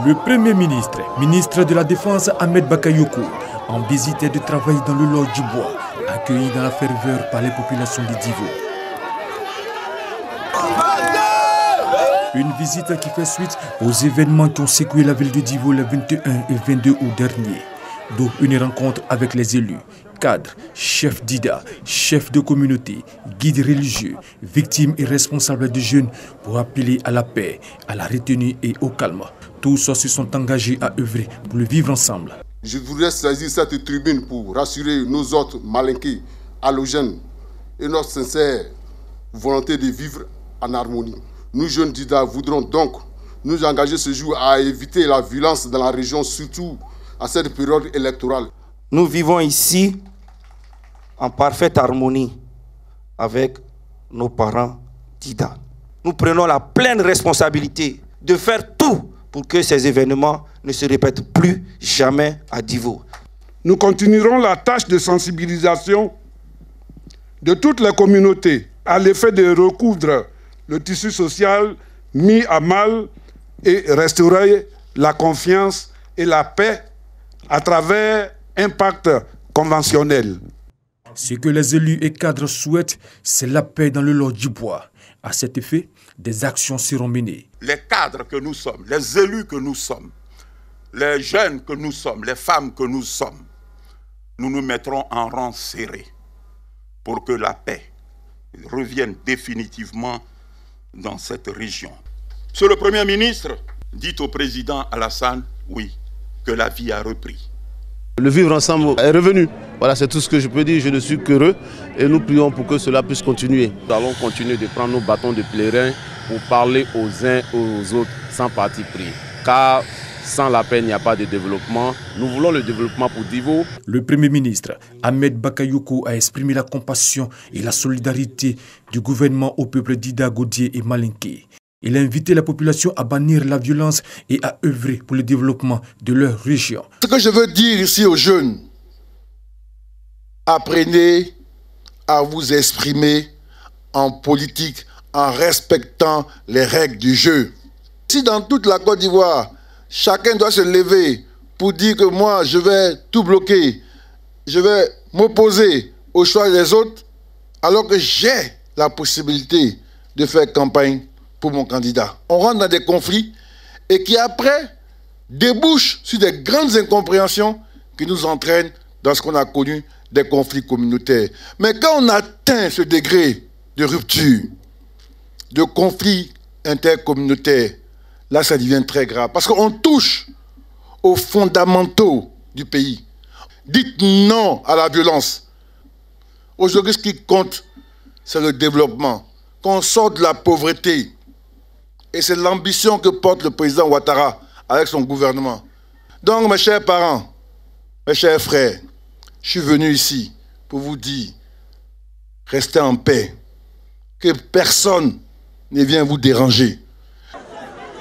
Le Premier ministre, ministre de la Défense Ahmed Bakayoko, en visite de travail dans le Lodge du Bois, accueilli dans la ferveur par les populations du Divo. Une visite qui fait suite aux événements qui ont secoué la ville de Divo le 21 et 22 août dernier. D'où une rencontre avec les élus, cadres, chefs d'IDA, chefs de communauté, guides religieux, victimes et responsables de jeunes pour appeler à la paix, à la retenue et au calme. Tous se sont engagés à œuvrer pour le vivre ensemble. Je voudrais saisir cette tribune pour rassurer nos autres Malinké, halogènes et notre sincère volonté de vivre en harmonie. Nous, jeunes d'IDA, voudrons donc nous engager ce jour à éviter la violence dans la région, surtout à cette période électorale. Nous vivons ici en parfaite harmonie avec nos parents d'IDA. Nous prenons la pleine responsabilité de faire tout pour que ces événements ne se répètent plus jamais à Divo. Nous continuerons la tâche de sensibilisation de toutes les communautés à l'effet de recoudre le tissu social mis à mal et restaurer la confiance et la paix à travers un pacte conventionnel. Ce que les élus et cadres souhaitent, c'est la paix dans le Lodge du Bois. À cet effet, des actions seront menées. Les cadres que nous sommes, les élus que nous sommes, les jeunes que nous sommes, les femmes que nous sommes, nous nous mettrons en rang serré pour que la paix revienne définitivement dans cette région. Monsieur le Premier ministre, dites au président Alassane, oui, que la vie a repris. Le vivre ensemble est revenu. Voilà, c'est tout ce que je peux dire. Je ne suis qu'heureux et nous prions pour que cela puisse continuer. Nous allons continuer de prendre nos bâtons de pèlerin pour parler aux uns et aux autres sans parti pris. Car sans la paix, il n'y a pas de développement. Nous voulons le développement pour Divo. Le Premier ministre Ahmed Bakayoko a exprimé la compassion et la solidarité du gouvernement au peuple d'Ida, Godié et Malinké. Il a invité la population à bannir la violence et à œuvrer pour le développement de leur région. Ce que je veux dire ici aux jeunes, apprenez à vous exprimer en politique en respectant les règles du jeu. Si dans toute la Côte d'Ivoire, chacun doit se lever pour dire que moi, je vais tout bloquer, je vais m'opposer au choix des autres, alors que j'ai la possibilité de faire campagne pour mon candidat. On rentre dans des conflits et qui après débouchent sur des grandes incompréhensions qui nous entraînent dans ce qu'on a connu des conflits communautaires. Mais quand on atteint ce degré de rupture, de conflit intercommunautaire, là ça devient très grave parce qu'on touche aux fondamentaux du pays. Dites non à la violence. Aujourd'hui, ce qui compte, c'est le développement. Qu'on sorte de la pauvreté. Et c'est l'ambition que porte le président Ouattara avec son gouvernement. Donc, mes chers parents, mes chers frères, je suis venu ici pour vous dire, restez en paix, que personne ne vienne vous déranger.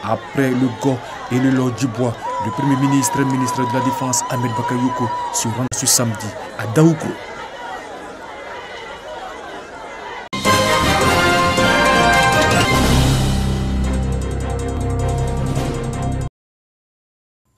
Après le Go et le Lodge du Bois, le Premier ministre et ministre de la Défense Ahmed Bakayoko se rend ce samedi à Daoukro.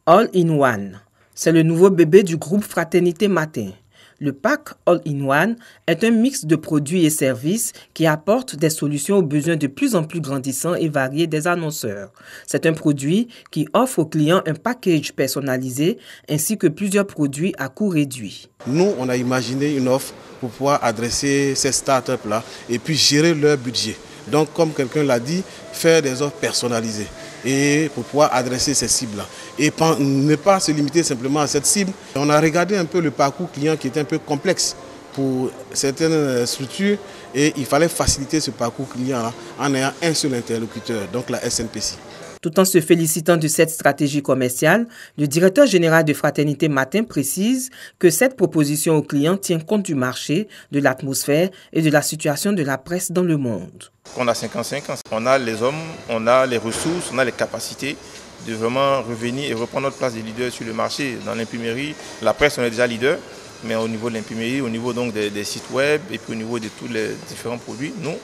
All-in-One, c'est le nouveau bébé du groupe Fraternité Matin. Le pack All-in-One est un mix de produits et services qui apporte des solutions aux besoins de plus en plus grandissants et variés des annonceurs. C'est un produit qui offre aux clients un package personnalisé ainsi que plusieurs produits à coût réduit. Nous, on a imaginé une offre pour pouvoir adresser ces startups-là et puis gérer leur budget. Donc, comme quelqu'un l'a dit, faire des offres personnalisées et pour pouvoir adresser ces cibles-là. Et ne pas se limiter simplement à cette cible. On a regardé un peu le parcours client qui était un peu complexe pour certaines structures et il fallait faciliter ce parcours client-là en ayant un seul interlocuteur, donc la SNPC. Tout en se félicitant de cette stratégie commerciale, le directeur général de Fraternité Matin précise que cette proposition aux clients tient compte du marché, de l'atmosphère et de la situation de la presse dans le monde. On a 55 ans, on a les hommes, on a les ressources, on a les capacités de vraiment revenir et reprendre notre place de leader sur le marché. Dans l'imprimerie, la presse, on est déjà leader, mais au niveau de l'imprimerie, au niveau donc des sites web et puis au niveau de tous les différents produits, nous,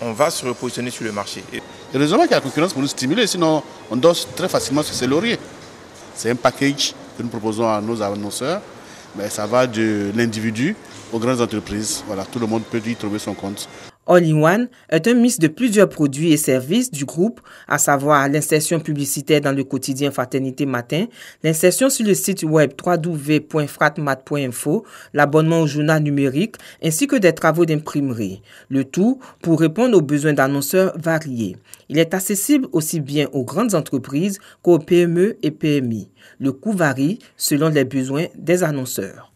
on va se repositionner sur le marché. Heureusement qu'il y a la concurrence pour nous stimuler, sinon on dort très facilement sur ses lauriers. C'est un package que nous proposons à nos annonceurs, mais ça va de l'individu aux grandes entreprises. Voilà, tout le monde peut y trouver son compte. All-in-One est un mix de plusieurs produits et services du groupe, à savoir l'insertion publicitaire dans le quotidien Fraternité Matin, l'insertion sur le site web www.fratmat.info, l'abonnement au journal numérique, ainsi que des travaux d'imprimerie. Le tout pour répondre aux besoins d'annonceurs variés. Il est accessible aussi bien aux grandes entreprises qu'aux PME et PMI. Le coût varie selon les besoins des annonceurs.